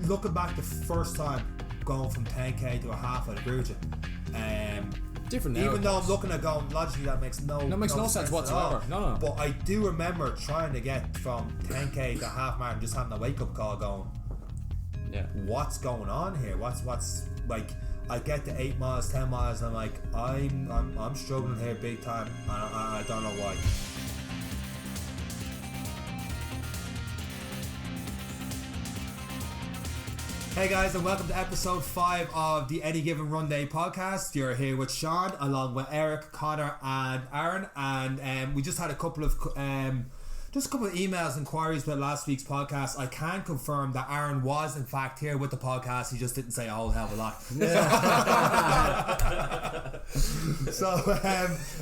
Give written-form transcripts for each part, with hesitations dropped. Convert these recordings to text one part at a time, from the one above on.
looking back the first time going from 10k to a half, I'd agree with you. Different now. Even though I'm looking at going, logically that makes no sense whatsoever. No. But I do remember trying to get from 10k to half marathon, just having a wake up call going, yeah, what's going on here? What's like, I get to 8 miles, 10 miles, and I'm like, I'm struggling here big time, and I don't know why. Hey guys, and welcome to episode 5 of the Any Given Runday podcast. You're here with Seán, along with Eric, Connor, and Aaron, and we just had a couple of emails, inquiries about last week's podcast. I can confirm that Aaron was in fact here with the podcast. He just didn't say a whole hell of a lot. So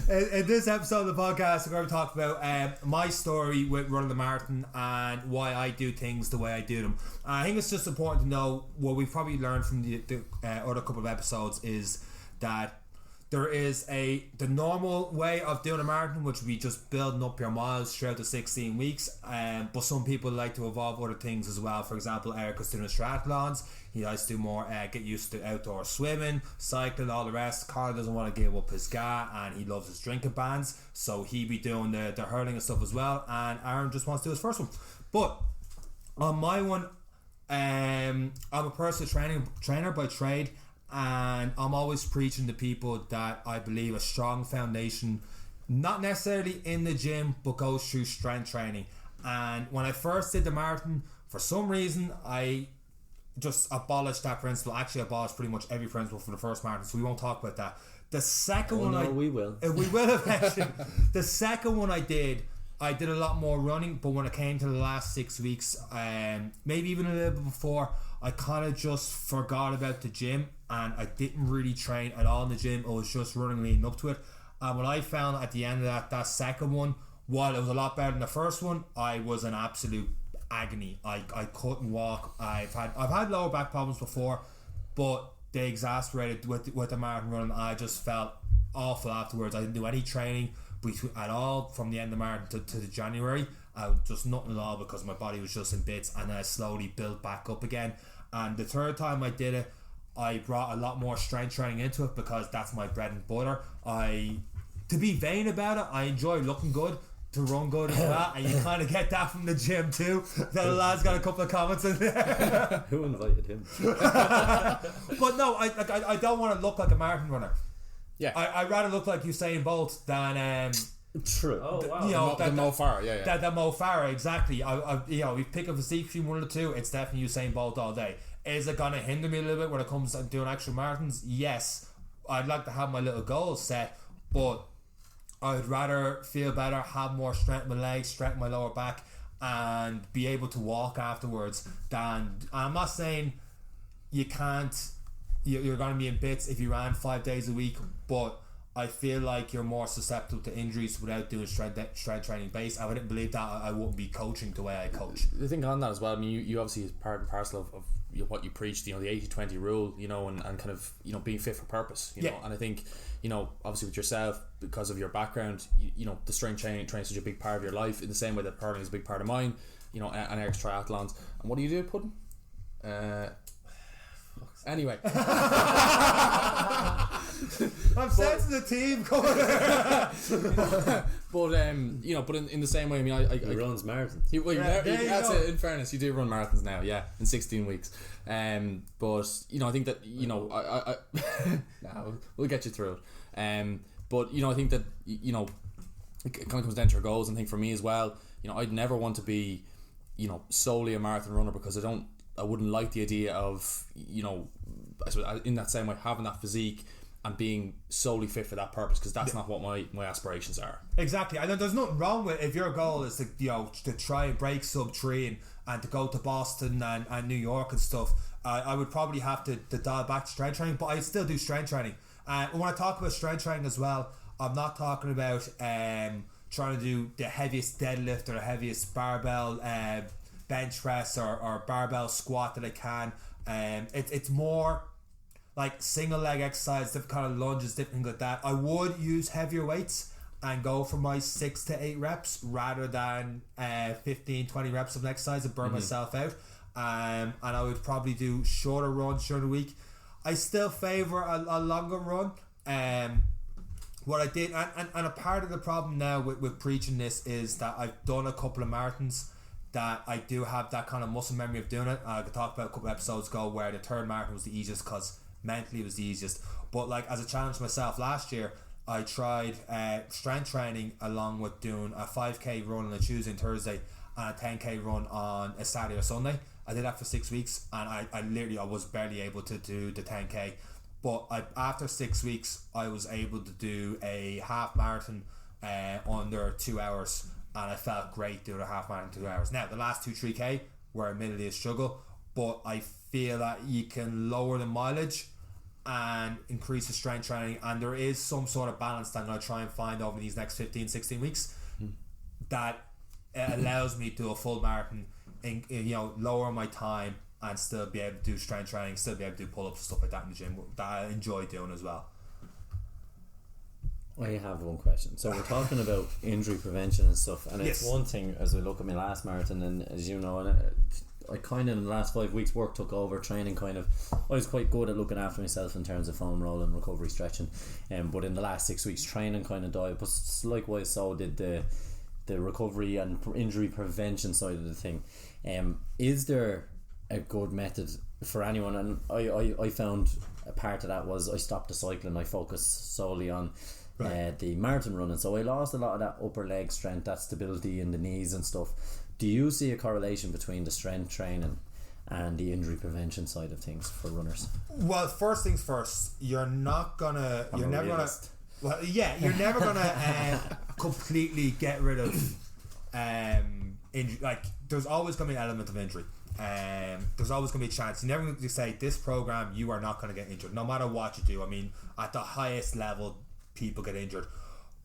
in this episode of the podcast, we're going to talk about my story with running the marathon and why I do things the way I do them. I think it's just important to know what we've probably learned from the other couple of episodes is that there is the normal way of doing a marathon, which would be just building up your miles throughout the 16 weeks. But some people like to evolve other things as well. For example, Eric is doing his triathlons. He likes to do more, get used to outdoor swimming, cycling, all the rest. Connor doesn't want to give up his GA, and he loves his drinking bans, so he be doing the hurling and stuff as well. And Aaron just wants to do his first one. But on my one, I'm a personal trainer by trade. And I'm always preaching to people that I believe a strong foundation, not necessarily in the gym, but goes through strength training. And when I first did the marathon, for some reason, I just abolished that principle. Actually, I abolished pretty much every principle for the first marathon, so we won't talk about that. The second one, we will. We will eventually. The second one I did a lot more running, but when it came to the last 6 weeks, maybe even a little bit before, I kind of just forgot about the gym, and I didn't really train at all in the gym. I was just running leading up to it. And what I found at the end of that second one, while it was a lot better than the first one, I was in absolute agony. I couldn't walk. I've had lower back problems before, but they exasperated with the marathon running. I just felt awful afterwards. I didn't do any training at all from the end of the marathon to the January. Just nothing at all, because my body was just in bits, and then I slowly built back up again. And the third time I did it, I brought a lot more strength training into it, because that's my bread and butter. To be vain about it, I enjoy looking good, to run good as well, and you kind of get that from the gym too. The lad's got a couple of comments in there. Who invited him? But no, I don't want to look like a marathon runner. Yeah, I'd rather look like Usain Bolt than True. Oh wow. The Mo Farah, yeah. The Mo Farah, exactly. We pick a physique between one or two. It's definitely Usain Bolt all day. Is it gonna hinder me a little bit when it comes to doing actual marathons? Yes. I'd like to have my little goals set, but I'd rather feel better, have more strength in my legs, strength in my lower back, and be able to walk afterwards. I'm not saying you can't. You're going to be in bits if you ran 5 days a week, but I feel like you're more susceptible to injuries without doing strength training base. I wouldn't believe that I wouldn't be coaching the way I coach. The thing on that as well, I mean, you obviously is part and parcel of what you preach, the 80-20 rule, and kind of, being fit for purpose, know. And I think, obviously with yourself, because of your background, the strength training is such a big part of your life, in the same way that hurling is a big part of mine, and Eric's triathlons. And what do you do, Puddin'? Anyway. I'm sensing the team coming. But in the same way, I mean, he runs marathons. That's it. In fairness, you do run marathons now, in 16 weeks. But I think that I no, we'll get you through it. But I think that it kind of comes down to your goals. And I think for me as well, I'd never want to be solely a marathon runner, because I wouldn't like the idea of I suppose in that same way having that physique and being solely fit for that purpose, because that's not what my aspirations are. Exactly. And there's nothing wrong with, if your goal is to try and break sub 3 and to go to Boston and New York and stuff, I would probably have to dial back strength training, but I still do strength training. And when I talk about strength training as well, I'm not talking about trying to do the heaviest deadlift or the heaviest barbell bench press or barbell squat that I can. It's more like single leg exercise, different kind of lunges, different things like that. I would use heavier weights and go for my 6 to 8 reps rather than 15-20 reps of an exercise and burn myself out. and I would probably do shorter runs during the week. I still favour a longer run. What I did, and a part of the problem now with preaching this is that I've done a couple of marathons that I do have that kind of muscle memory of doing it. I could talk about a couple of episodes ago where the third marathon was the easiest because mentally it was the easiest. But like as a challenge myself last year, I tried strength training along with doing a 5k run on a Tuesday and Thursday and a 10k run on a Saturday or Sunday. I did that for 6 weeks, and I was barely able to do the 10k. But after 6 weeks, I was able to do a half marathon under 2 hours, and I felt great doing a half marathon in 2 hours. Now, the last 2-3k were admittedly a struggle, but I feel that you can lower the mileage and increase the strength training, and there is some sort of balance that I'm going to try and find over these next 15-16 weeks that allows me to do a full marathon, lower my time and still be able to do strength training, still be able to do pull-ups and stuff like that in the gym that I enjoy doing as well. I have one question. So we're talking about injury prevention and stuff, and Yes. it's one thing as I look at my last marathon, and as you know, and I kind of in the last 5 weeks work took over training. Kind of, I was quite good at looking after myself in terms of foam rolling, recovery, stretching, but in the last 6 weeks training kind of died. But likewise, so did the recovery and injury prevention side of the thing. Is there a good method for anyone? And I found a part of that was I stopped the cycling. I focused solely on the marathon running, so I lost a lot of that upper leg strength, that stability in the knees and stuff. Do you see a correlation between the strength training and the injury prevention side of things for runners? Well, first things first, you're never gonna completely get rid of injury. Like, there's always gonna be an element of injury. There's always going to be a chance. You're never going to say this program you are not going to get injured no matter what you do. I mean, at the highest level people get injured,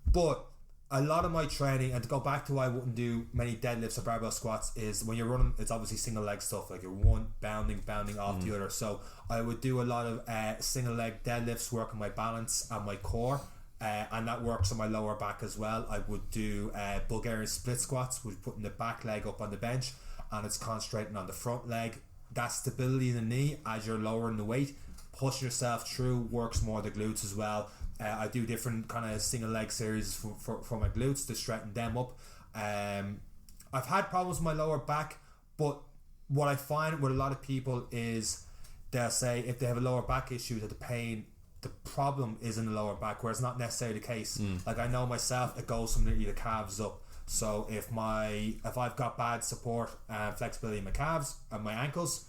but a lot of my training, and to go back to why I wouldn't do many deadlifts or barbell squats, is when you're running, it's obviously single leg stuff, like you're one bounding off the other. So I would do a lot of single leg deadlifts, working my balance and my core, and that works on my lower back as well. I would do Bulgarian split squats, which putting the back leg up on the bench, and it's concentrating on the front leg. That stability in the knee as you're lowering the weight, pushing yourself through, works more the glutes as well. I do different kind of single leg series for my glutes to straighten them up. I've had problems with my lower back, but what I find with a lot of people is they'll say if they have a lower back issue that the problem is in the lower back, where it's not necessarily the case. Like, I know myself, it goes from the calves up. So if I've got bad support and flexibility in my calves and my ankles,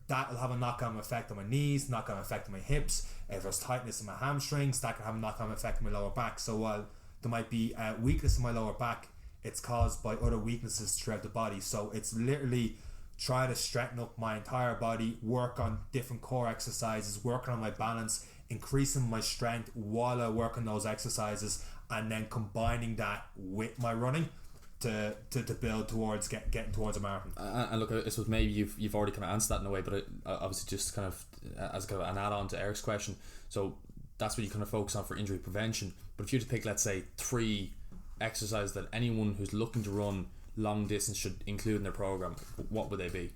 that will have a knock-on effect on my knees, knock-on effect on my hips. If there's tightness in my hamstrings, that can have a knock-on effect on my lower back. So while there might be weakness in my lower back, it's caused by other weaknesses throughout the body. So it's literally trying to straighten up my entire body, work on different core exercises, working on my balance, increasing my strength while I work on those exercises, and then combining that with my running to build towards getting towards a marathon. And look, I suppose maybe you've already kind of answered that in a way, but obviously just kind of as kind of an add-on to Eric's question, so that's what you kind of focus on for injury prevention. But if you were to pick, let's say, 3 exercises that anyone who's looking to run long distance should include in their program, what would they be?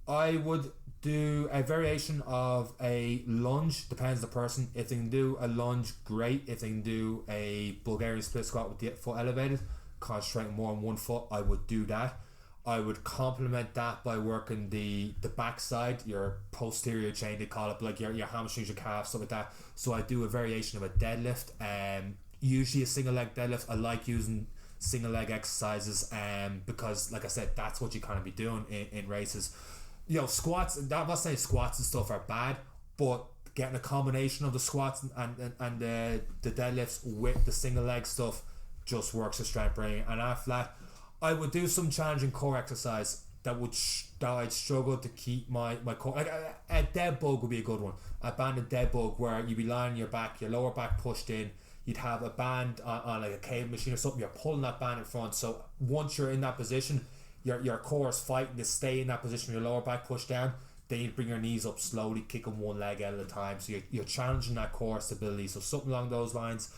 I would do a variation of a lunge, depends on the person. If they can do a lunge, great. If they can do a Bulgarian split squat with the foot elevated, concentrating more on one foot, I would do that. I would complement that by working the backside, your posterior chain, they call it, like your hamstrings, your calves, stuff like that. So I do a variation of a deadlift, usually a single leg deadlift. I like using single leg exercises because, like I said, that's what you kind of be doing in races. Squats, I'm not saying squats and stuff are bad, but getting a combination of the squats and the deadlifts with the single leg stuff just works for strength training. And after that, I would do some challenging core exercise that I'd struggle to keep my core. Like a dead bug would be a good one. A banded dead bug where you'd be lying on your back, your lower back pushed in. You'd have a band on like a cable machine or something. You're pulling that band in front. So once you're in that position, your core is fighting to stay in that position, your lower back pushed down. Then you bring your knees up slowly, kicking one leg out at a time. So you're challenging that core stability. So something along those lines.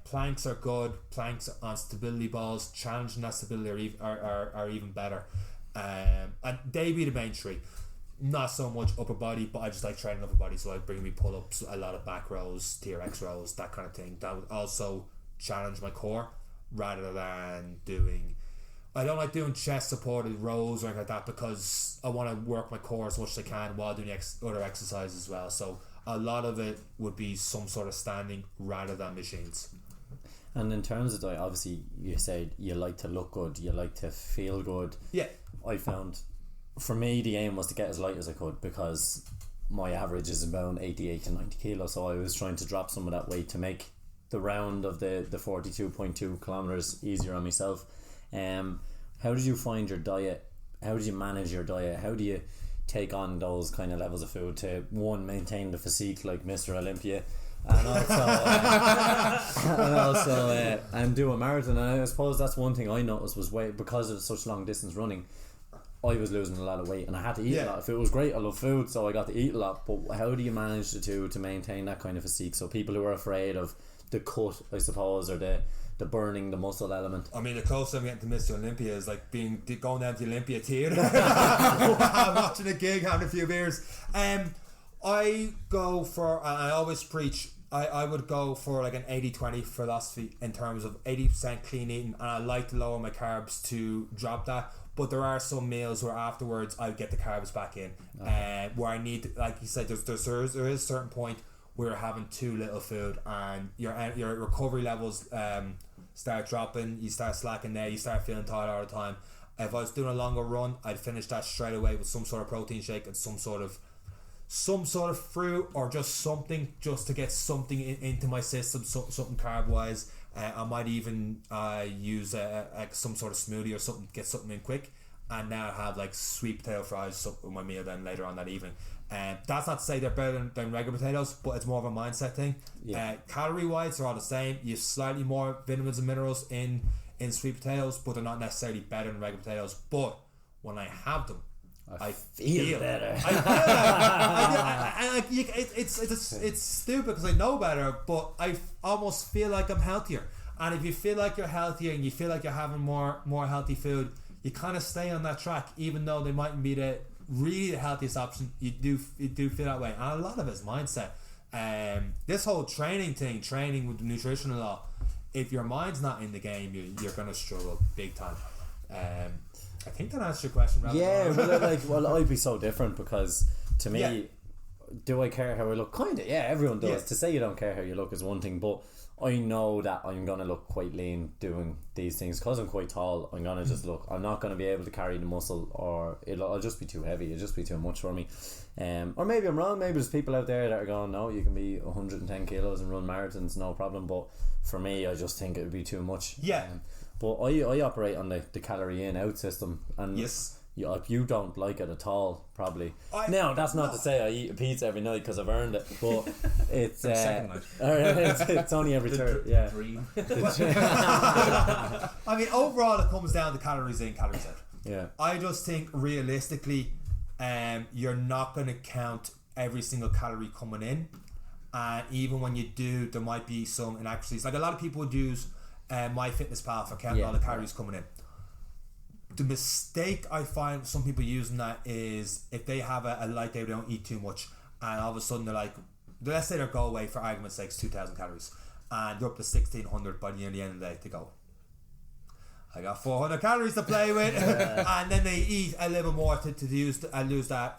Planks are good. Planks on stability balls, challenging that stability are even better. And they be the main three. Not so much upper body, but I just like training upper body, so I bring me pull-ups, a lot of back rows, TRX rows, that kind of thing. That would also challenge my core rather than doing... I don't like doing chest supported rows or anything like that because I want to work my core as much as I can while doing other exercises as well. So a lot of it would be some sort of standing rather than machines. And in terms of diet, obviously you said you like to look good, you like to feel good. Yeah. I found, for me, the aim was to get as light as I could because my average is about 88 to 90 kilos, so I was trying to drop some of that weight to make the round of the 42.2 kilometers easier on myself. How did you find your diet? How did you manage your diet? How do you take on those kind of levels of food to, one, maintain the physique like Mr. Olympia, and also and do a marathon? And I suppose that's one thing I noticed was because of such long distance running, I was losing a lot of weight and I had to eat a lot. If it was great, I love food, so I got to eat a lot. But how do you manage the two to maintain that kind of physique? So people who are afraid of the cut, I suppose, or the burning the muscle element. I mean, the closest I'm getting to Mr. Olympia is like going down to the Olympia Theatre, watching a gig, having a few beers. I go for, and I always preach, I would go for like an 80-20 philosophy in terms of 80% clean eating, and I like to lower my carbs to drop that. But there are some meals where afterwards I get the carbs back in, where I need, like you said, there is a certain point where you're having too little food and your recovery levels start dropping, you start slacking there, you start feeling tired all the time. If I was doing a longer run, I'd finish that straight away with some sort of protein shake and some sort of fruit or just something just to get something into my system, something carb wise. I might even use some sort of smoothie or something, get something in quick, and now have like sweet potato fries with my meal then later on that evening. That's not to say they're better than regular potatoes, but it's more of a mindset thing. Calorie wise, they're all the same. You have slightly more vitamins and minerals in sweet potatoes, but they're not necessarily better than regular potatoes. But when I have them, I feel better. It's stupid because I know better, but I almost feel like I'm healthier. And if you feel like you're healthier and you feel like you're having more healthy food, you kind of stay on that track, even though they mightn't be the healthiest option. You do feel that way, and a lot of it's mindset. This whole training with nutrition and all, if your mind's not in the game, you're gonna struggle big time. I think that answers your question. Well, I'd be so different because to me, do I care how I look? Kinda, yeah, everyone does. To say you don't care how you look is one thing, but I know that I'm gonna look quite lean doing these things because I'm quite tall. I'm gonna just look. I'm not gonna be able to carry the muscle, or I'll just be too heavy. It'll just be too much for me. Or maybe I'm wrong. Maybe there's people out there that are going, no, you can be 110 kilos and run marathons, no problem. But for me, I just think it would be too much. But I operate on the calorie in out system, and you don't like it at all, probably. Now that's not to say I eat a pizza every night because I've earned it, but it's second night. it's only every third. Yeah. I mean, overall, it comes down to calories in, calories out. Yeah. I just think realistically, you're not going to count every single calorie coming in, and even when you do, there might be some inaccuracies. Like a lot of people would use MyFitnessPal for counting all the calories coming in. The mistake I find some people using that is if they have a light day, they don't eat too much, and all of a sudden they're like, let's say their goal weight for argument's sake is 2,000 calories, and they're up to 1,600 by the end of the day to go. I got 400 calories to play with, and then they eat a little more to lose that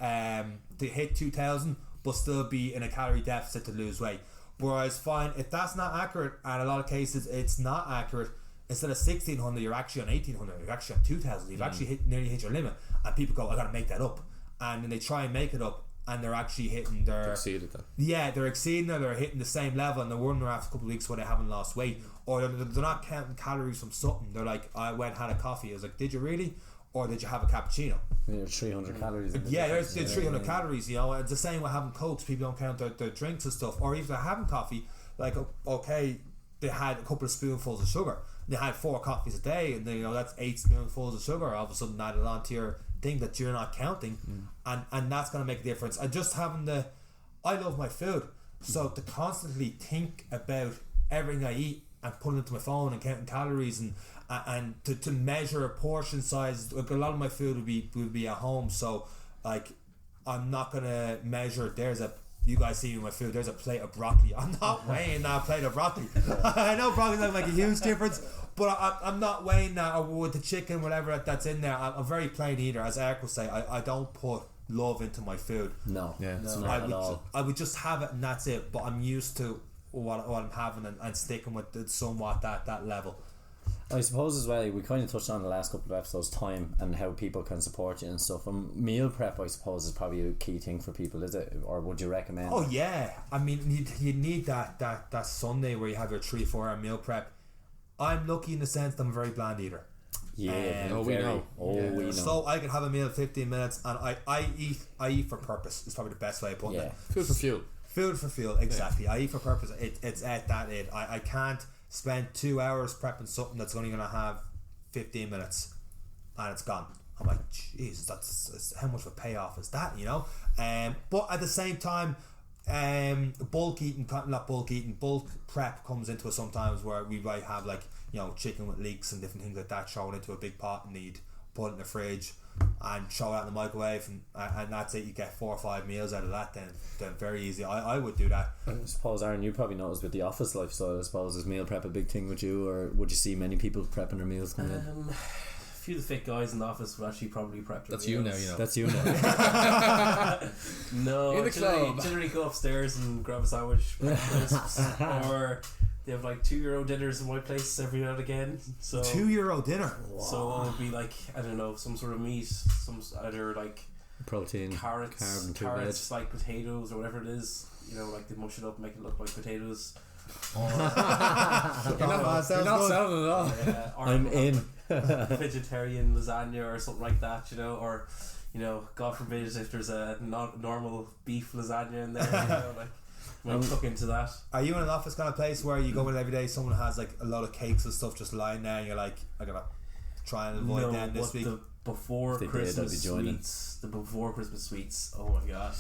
to hit 2,000, but still be in a calorie deficit to lose weight. Whereas, fine, if that's not accurate, and in a lot of cases it's not accurate, instead of 1,600, you're actually on 1,800, you're actually on 2,000, you've actually nearly hit your limit, and people go, I gotta make that up, and then they try and make it up, and they're actually hitting their... They exceeded that. Yeah, they're exceeding it, they're hitting the same level, and they're wondering after a couple of weeks why they haven't lost weight, or they're not counting calories from something. They're like, I went and had a coffee. I was like, did you really? Or did you have a cappuccino? There's 300 calories. Yeah, there's 300 calories, you know. It's the same with having Cokes. People don't count their drinks and stuff. Or if they're having coffee, like, okay, they had a couple of spoonfuls of sugar. They had 4 coffees a day, and then, you know, that's 8 spoonfuls of sugar all of a sudden added onto your thing that you're not counting, and that's going to make a difference. And just having I love my food, so to constantly think about everything I eat and putting it into my phone and counting calories and to measure a portion size. Like a lot of my food would be at home, so like I'm not gonna measure. You guys see my food, there's a plate of broccoli. I'm not weighing that plate of broccoli. I know broccoli doesn't make a huge difference, but I'm not weighing that, or with the chicken, whatever that's in there. I'm a very plain eater. As Eric will say, I don't put love into my food. No, it's not at all. I would just have it and that's it, but I'm used to what I'm having and sticking with it somewhat that level. I suppose as well, we kind of touched on the last couple of episodes, time and how people can support you and stuff. And meal prep, I suppose, is probably a key thing for people, is it? Or would you recommend? Oh yeah, I mean you need that Sunday where you have your 3-4 hour meal prep. I'm lucky in the sense that I'm a very bland eater. Yeah, we know. We know. So I can have a meal in 15 minutes, and I eat for purpose. Is probably the best way of putting it. Food for fuel. Food for fuel, exactly. I eat for purpose. It's at that it. I can't spend 2 hours prepping something that's only going to have 15 minutes and it's gone. I'm like, jeez, that's how much of a payoff is that, you know? But at the same time, bulk prep comes into it sometimes, where we might have, like, you know, chicken with leeks and different things like that thrown into a big pot, and you'd put it in the fridge and throw it out in the microwave, and that's it. You get 4 or 5 meals out of that. Then very easy. I would do that. I suppose, Aaron, you probably noticed with the office lifestyle, I suppose, is meal prep a big thing with you, or would you see many people prepping their meals coming in? A few of the fit guys in the office would actually probably prep their That's meals. you now, you know. That's you now. No, In the club. generally go upstairs and grab a sandwich, breakfast, or they have like €2 dinners in my place every now and again. So €2 dinner. So it would be like, I don't know, some sort of meat, some either like protein, carrots, carb and 2 like potatoes or whatever it is. You know, like they mush it up, make it look like potatoes. Or You're not selling it all. or I'm in. vegetarian lasagna or something like that. You know, or you know, God forbid if there's a normal beef lasagna in there. You know, like. Might look into that. Are you in an office kind of place where you go in every day, someone has like a lot of cakes and stuff just lying there, and you're like, I gotta try and avoid them this week? The before Christmas sweets, oh my god,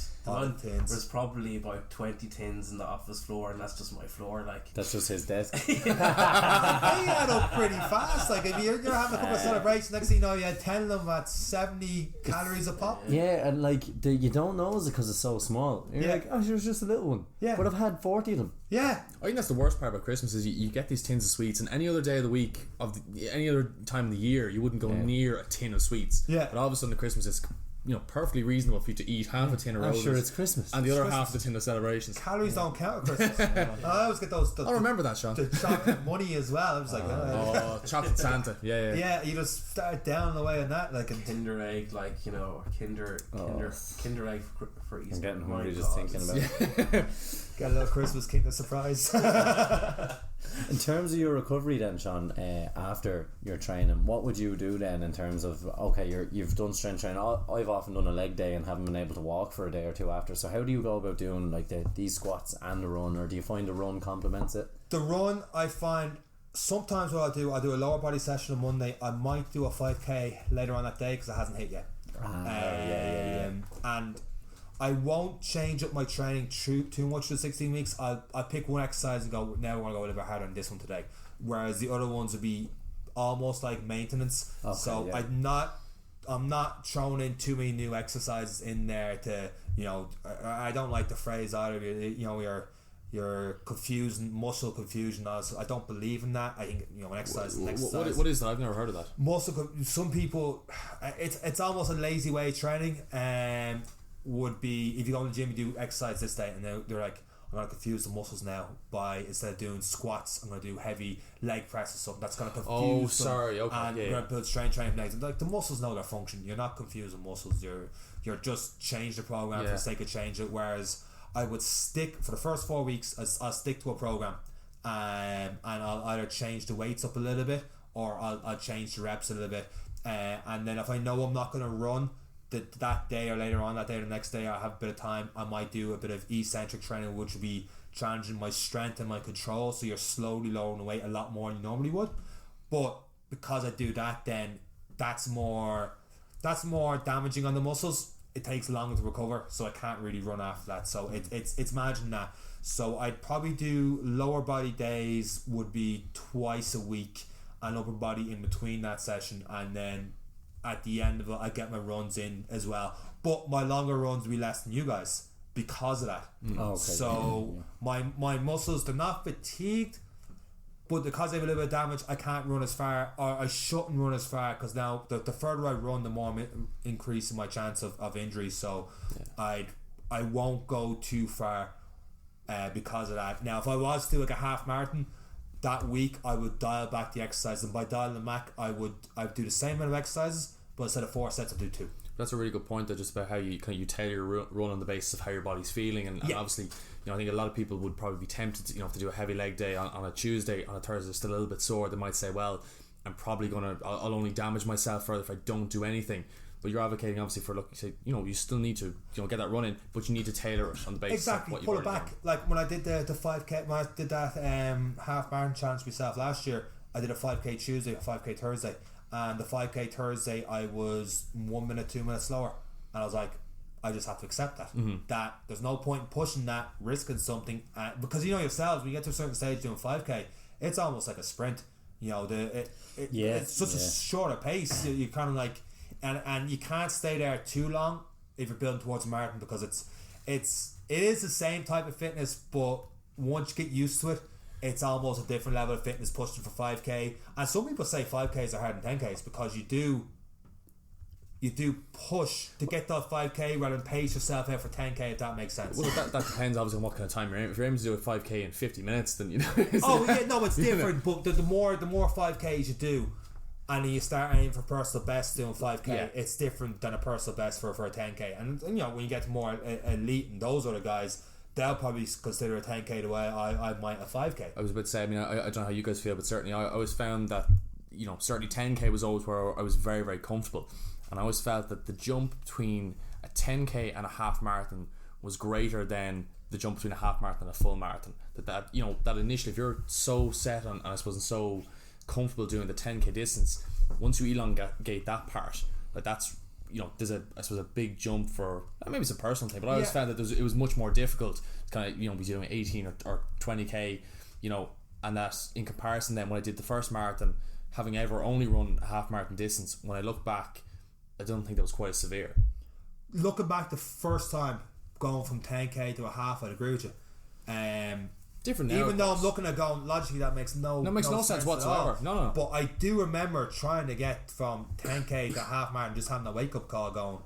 there's probably about 20 tins in the office floor, and that's just my floor. Like, that's just his desk. They add up pretty fast. Like, if you're having a couple of celebrations, next thing you know, you had 10 of them at 70 calories a pop. Yeah, and like you don't notice it because it's so small. You're like, oh, there's just a little one. Yeah, but I've had 40 of them. Yeah, I think that's the worst part about Christmas is you get these tins of sweets, and any other day of the week, any other time of the year, you wouldn't go near a tin of sweets. Yeah, but all of a sudden at Christmas, it's, you know, perfectly reasonable for you to eat half a tin of roses. I'm sure it's Christmas. And the other half of the tin of celebrations. Calories don't count at Christmas. I always get those. I remember that, Sean. The chocolate money as well. I was like, chocolate Santa. Yeah. You just start down the way on that, like a Kinder egg, like, you know, or Kinder egg for Easter. I'm getting hungry just thinking about it. Get a little Christmas Kinder surprise. In terms of your recovery then, Sean, after your training, what would you do then in terms of, okay, you've done strength training. I've often done a leg day and haven't been able to walk for a day or two after, so how do you go about doing like these squats and the run, or do you find the run complements it? The run, I find sometimes what I'll do a lower body session on Monday. I might do a 5k later on that day because it hasn't hit yet. And I won't change up my training too much for the 16 weeks. I'll pick one exercise and go, now we're going to go a little bit harder on this one today, whereas the other ones would be almost like maintenance. I'm not throwing in too many new exercises in there to, you know, I don't like the phrase either, you know, you're confusing, muscle confusion. I don't believe in that. I think, you know, an exercise is an exercise. What is that? I've never heard of that. Some people, it's almost a lazy way of training. Would be if you go to the gym, you do exercise this day, and they're like, I'm going to confuse the muscles now by, instead of doing squats, I'm going to do heavy leg press or something. That's going to confuse them. And we're going to build strength training legs. Like, the muscles know their function. You're not confusing muscles. You're just change the program for the sake of change it. Whereas I would stick for the first 4 weeks. I'll stick to a program, and I'll either change the weights up a little bit, or I'll change the reps a little bit. And then if I know I'm not going to run that day or later on that day or the next day, I have a bit of time, I might do a bit of eccentric training, which would be challenging my strength and my control, so you're slowly lowering the weight a lot more than you normally would. But because I do that, then that's more damaging on the muscles, it takes longer to recover, so I can't really run after that. So it's managing that. So I'd probably do lower body days would be twice a week, and upper body in between that session, and then at the end of it I get my runs in as well. But my longer runs will be less than you guys because of that. Okay. So my muscles, they're not fatigued, but because I have a little bit of damage, I can't run as far, or I shouldn't run as far, because now the further I run, the more I'm increasing my chance of injury. So I won't go too far because of that. Now if I was to do like a half marathon that week, I would dial back the exercise, and by dialing them back I'd do the same amount of exercises, but instead of 4 sets I'd do 2. That's a really good point though, just about how you kind of tailor your run on the basis of how your body's feeling, and obviously, I think a lot of people would probably be tempted to, if they do a heavy leg day on a Tuesday, on a Thursday they're still a little bit sore, they might say, well, I'll only damage myself further if I don't do anything. But you're advocating obviously for, look, you say, you still need to get that run in, but you need to tailor it on the basis of what you've pull it back. Like when I did the 5k, when I did that half marathon challenge myself last year, I did a 5k Tuesday, a 5k Thursday, and the 5k Thursday I was 1 minute, 2 minutes slower, and I was like, I just have to accept that. That there's no point in pushing that, risking something, because yourselves, when you get to a certain stage doing 5k, it's almost like a sprint. It's such a shorter pace. You kind of like, and you can't stay there too long if you're building towards a marathon, because it is the same type of fitness, but once you get used to it, it's almost a different level of fitness pushing for 5k. And some people say 5k's are harder than 10k's, because you do push to get that 5k rather than pace yourself out for 10k, if that makes sense. Well, that depends obviously on what kind of time you're aiming. If you're aiming to do a 5k in 50 minutes, then it's different. But the more 5k's you do, and you start aiming for personal best doing 5k, it's different than a personal best for a 10k. And when you get to more elite and those other guys, they'll probably consider a 10k the way I might a 5k. I was about to say, I don't know how you guys feel, but certainly I always found that certainly 10k was always where I was very, very comfortable, and I always felt that the jump between a 10k and a half marathon was greater than the jump between a half marathon and a full marathon. That initially, if you're so set on, and I suppose so comfortable doing the 10k distance, once you elongate that part, that's there's a big jump for, maybe it's a personal thing, but I always found that it was much more difficult to kind of be doing 18 or 20k, and that in comparison then when I did the first marathon, having ever only run a half marathon distance, when I look back, I don't think that was quite as severe. Looking back the first time going from 10k to a half, I'd agree with you. Different now, even though I'm looking at going logically, that makes no sense whatsoever. No. But I do remember trying to get from 10k to half marathon, just having a wake up call going,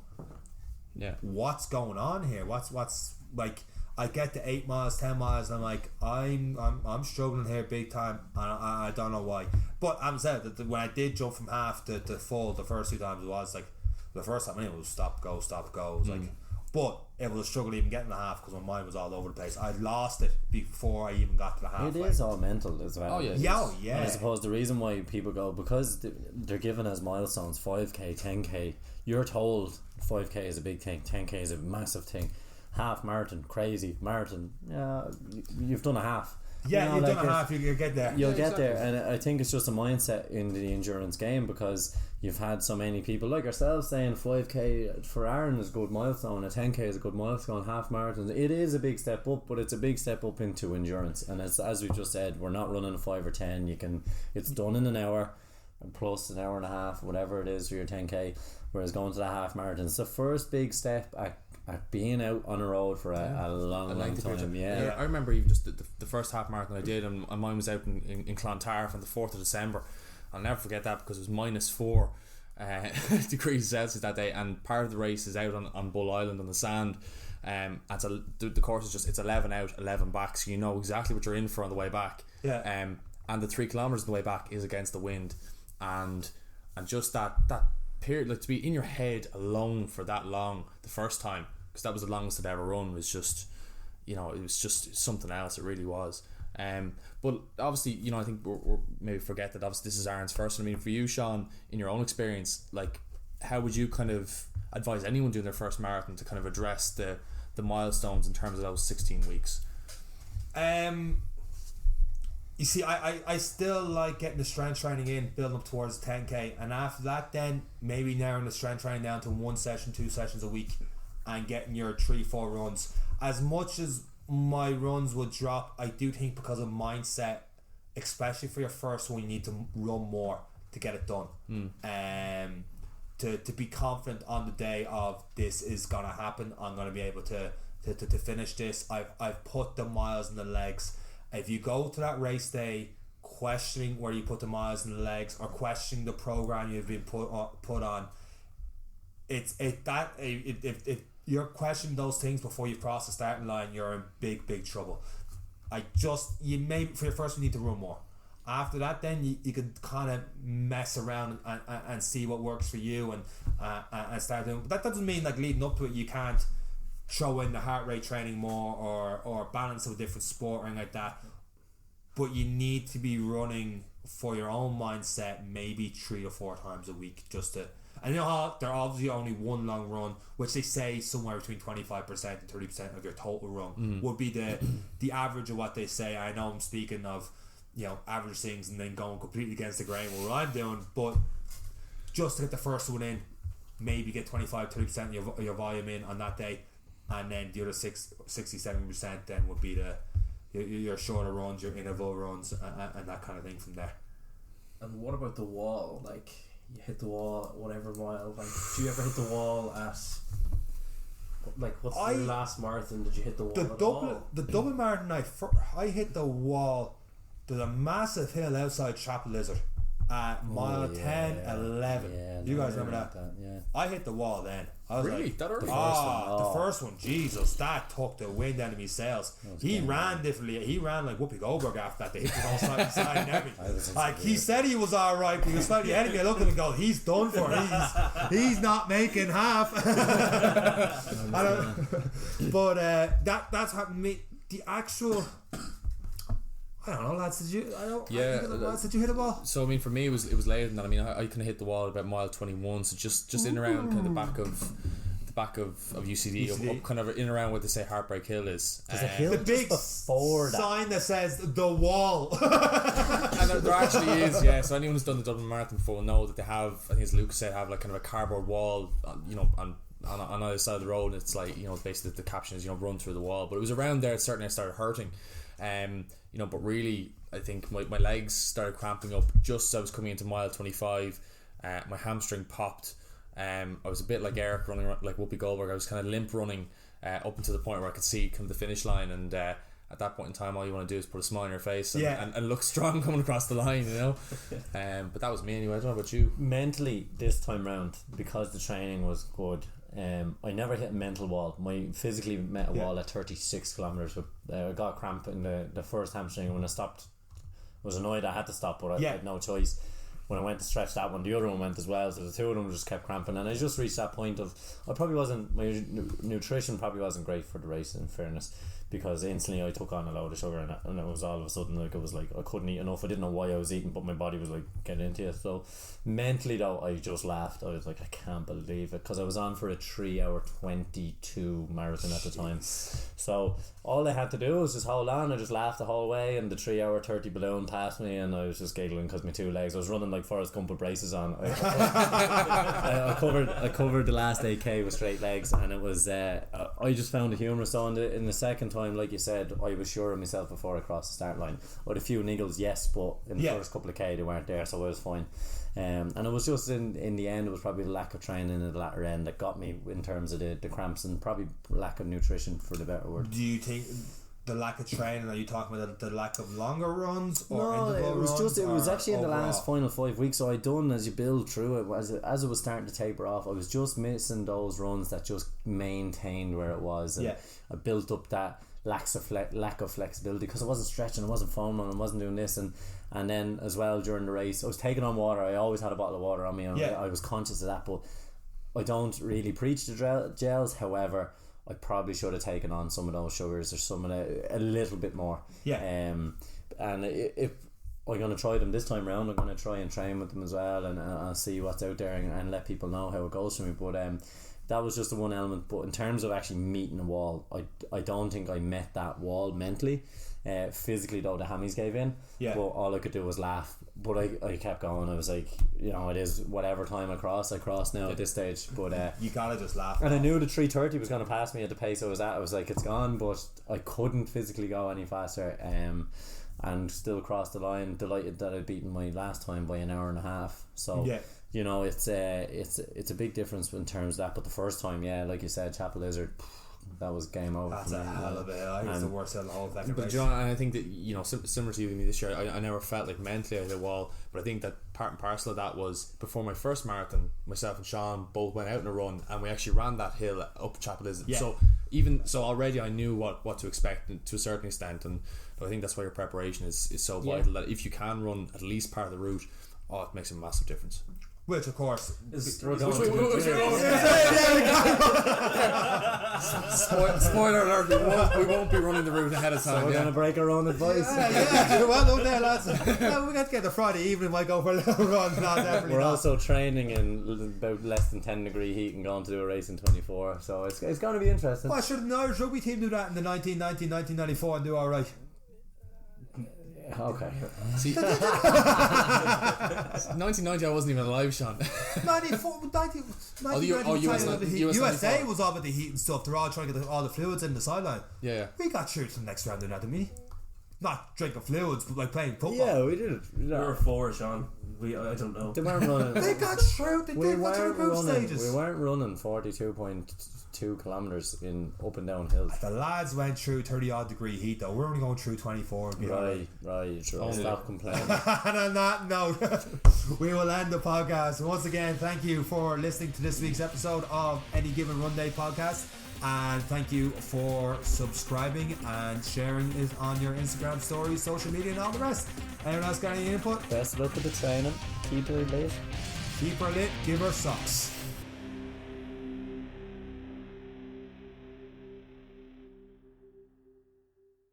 what's going on here? What's like, I get to 8 miles, 10 miles, and I'm like, I'm struggling here big time, and I don't know why. But I'm saying that when I did jump from half to full the first 2 times, it was like, the first time it was stop go. It was like, but it was a struggle even getting the half, because my mind was all over the place. I lost it before I even got to the half. It is all mental as well. Oh yeah. And I suppose the reason why people go, because they're given as milestones 5k, 10k. You're told 5k is a big thing, 10k is a massive thing. Half marathon, crazy. Marathon, you've done a half. Yeah, you've done a half, you'll get there. You'll get there, and I think it's just a mindset in the endurance game, because you've had so many people like ourselves saying 5k for Aaron is a good milestone, a 10k is a good milestone, half marathons. It is a big step up, but it's a big step up into endurance. And as we just said, we're not running a 5 or 10. It's done in an hour, and plus an hour and a half, whatever it is for your 10k. Whereas going to the half marathon, it's the first big step at being out on a road for a long time. Yeah, I remember even just the first half marathon I did, and mine was out in Clontarf on the 4th of December. I'll never forget that, because it was -4 degrees Celsius that day, and part of the race is out on Bull Island on the sand, and so the course is just, it's 11 out, 11 back, so you know exactly what you're in for on the way back. And the 3 kilometers on the way back is against the wind, and just that period, like, to be in your head alone for that long the first time, because that was the longest I'd ever run, was just, it was just something else. It really was. But obviously, I think we're maybe forget that obviously this is Aaron's first. I mean, for you, Seán, in your own experience, like, how would you kind of advise anyone doing their first marathon to kind of address the milestones in terms of those 16 weeks? You see, I still like getting the strength training in, building up towards 10k, and after that then maybe narrowing the strength training down to 1 session, 2 sessions a week, and getting your 3-4 runs. As much as my runs would drop, I do think because of mindset, especially for your first one, you need to run more to get it done. To be confident on the day of this is gonna happen, I'm gonna be able to finish this. I've put the miles in the legs. If you go to that race day questioning where you put the miles in the legs or questioning the program you've been put on, if you're questioning those things before you cross the starting line, you're in big trouble. You may for your first one need to run more. After that, then you can kind of mess around and see what works for you and start doing. But that doesn't mean like leading up to it you can't throw in the heart rate training more or balance of a different sport or anything like that. But you need to be running for your own mindset maybe 3 or 4 times a week just to. And you know how they're obviously only one long run, which they say somewhere between 25% and 30% of your total run would be the average of what they say. I know I'm speaking of average things and then going completely against the grain with what I'm doing, but just to get the first one in, maybe get 25-30% of your volume in on that day, and then the other 60-70% then would be your shorter runs, your interval runs, and that kind of thing from there. And what about the wall? Like, you hit the wall whatever mile, like, do you ever hit the wall at, like, what's the last marathon? Did you hit the wall the Dublin Marathon, I hit the wall. There's a massive hill outside Chapel Lizard at mile 10, 11. Yeah, you guys remember that? Yeah. I hit the wall then. I was really? like, That early? the first one, Jesus, that took the wind out of me sails. He ran differently. He ran like Whoopi Goldberg after that. They hit it all side to side and everything. Like, he said he was alright, but he was slightly ahead of me. I looked at him and go, he's done for. He's not making half. But that's happened to me. The actual... I don't know, lads. Did you hit a ball? So I mean, for me, it was later than that. I mean, I kind of hit the wall at about mile 21. So just in around kind of the back of UCD. Up kind of in around where they say Heartbreak Hill is. There's a hill the big sign that says the wall. And there actually is, yeah. So anyone who's done the Dublin Marathon before will know that they have, I think as Lucas said, have like kind of a cardboard wall, on either side of the road. And it's like, basically the caption is, run through the wall. But it was around there, certainly I started hurting. But really, I think my legs started cramping up just as I was coming into mile 25. My hamstring popped. I was a bit like Eric running like Whoopi Goldberg. I was kind of limp running up until the point where I could see kind of the finish line. And at that point in time, all you want to do is put a smile on your face and look strong coming across the line, But that was me anyway. I don't know about you. Mentally, this time round, because the training was good, I never hit a mental wall. I physically met a wall at 36 kilometers. I got cramp in the first hamstring. When I stopped, I was annoyed I had to stop, but I had no choice. When I went to stretch that one, the other one went as well, so the two of them just kept cramping, and I just reached that point of my nutrition probably wasn't great for the race, in fairness, because instantly I took on a load of sugar, and it was all of a sudden like it was like I couldn't eat enough. I didn't know why I was eating, but my body was like getting into it. So mentally though, I just laughed. I was like, I can't believe it, because I was on for a 3-hour 22 marathon at the time. So all I had to do was just hold on. I just laughed the whole way, and the 3-hour 30 balloon passed me, and I was just giggling because my two legs, I was running like Forrest Gump with braces on. I covered the last 8k with straight legs, and it was I just found it humorous. So in the second time, like you said, I was sure of myself before I crossed the start line. I had a few niggles, yes, but in the first couple of k they weren't there, so I was fine. And it was just in the end, it was probably the lack of training at the latter end that got me in terms of the cramps, and probably lack of nutrition, for the better word. Do you think the lack of training, are you talking about the lack of longer runs or no, interval it was runs, just, it was actually in the overall? last final 5 weeks. So I done, as you build through it, as it was starting to taper off, I was just missing those runs that just maintained where it was, and I built up that lack of flexibility, because I wasn't stretching, I wasn't foaming, I wasn't doing this, and then as well during the race I was taking on water. I always had a bottle of water on me, and I was conscious of that, but I don't really preach the gels. However, I probably should have taken on some of those sugars, or some of a little bit more. And if I'm going to try them this time around, I'm going to try and train with them as well, and I'll see what's out there, and let people know how it goes for me. But that was just the one element. But in terms of actually meeting a wall, I don't think I met that wall mentally. Physically though, the hammies gave in. Yeah. But all I could do was laugh. But I kept going. I was like, it is whatever time I cross now at this stage. But you gotta just laugh. And I knew the 3:30 was going to pass me at the pace I was at. I was like, it's gone, but I couldn't physically go any faster. And still crossed the line. Delighted that I'd beaten my last time by an hour and a half. So it's a big difference in terms of that. But the first time, like you said, Chapel Lizard, that was game over. That's a hell of it. I think it's the worst of the whole thing. But John, I think that similar to you and me this year, I never felt like mentally I hit a wall. But I think that part and parcel of that was before my first marathon, myself and Seán both went out on a run, and we actually ran that hill up Chapel Lizard. So already I knew what to expect to a certain extent, and I think that's why your preparation is so vital. That if you can run at least part of the route, it makes a massive difference. Which, of course, spoiler alert, we won't be running the route ahead of time. So we're going to break our own advice. Well done there, lads. We got to get the Friday evening, might go for a little run. No, definitely we're not. also training in about less than 10 degree heat and going to do a race in 24, so it's going to be interesting. Well, should an Irish rugby team do that in the 1994 and do alright? Okay. See, 1990 I wasn't even alive, Seán. 1994, USA was all about the heat and stuff. They're all trying to get all the fluids in the sideline. Yeah. We got through to the next round of that, didn't we? Not drinking fluids, but like playing football. Yeah, we did. We were 4, Seán. I don't know. They weren't running. They got through. They got through group stages. We weren't running 42.2 kilometres in up and down hills. The lads went through 30 odd degree heat though. We're only going through 24. Right. Sure. Stop complaining. And on that note, we will end the podcast. Once again, thank you for listening to this week's episode of Any Given Runday podcast. And thank you for subscribing and sharing it on your Instagram stories, social media, and all the rest. Anyone else got any input? Best luck with the training. Keep her lit. Keep her lit. Give her socks.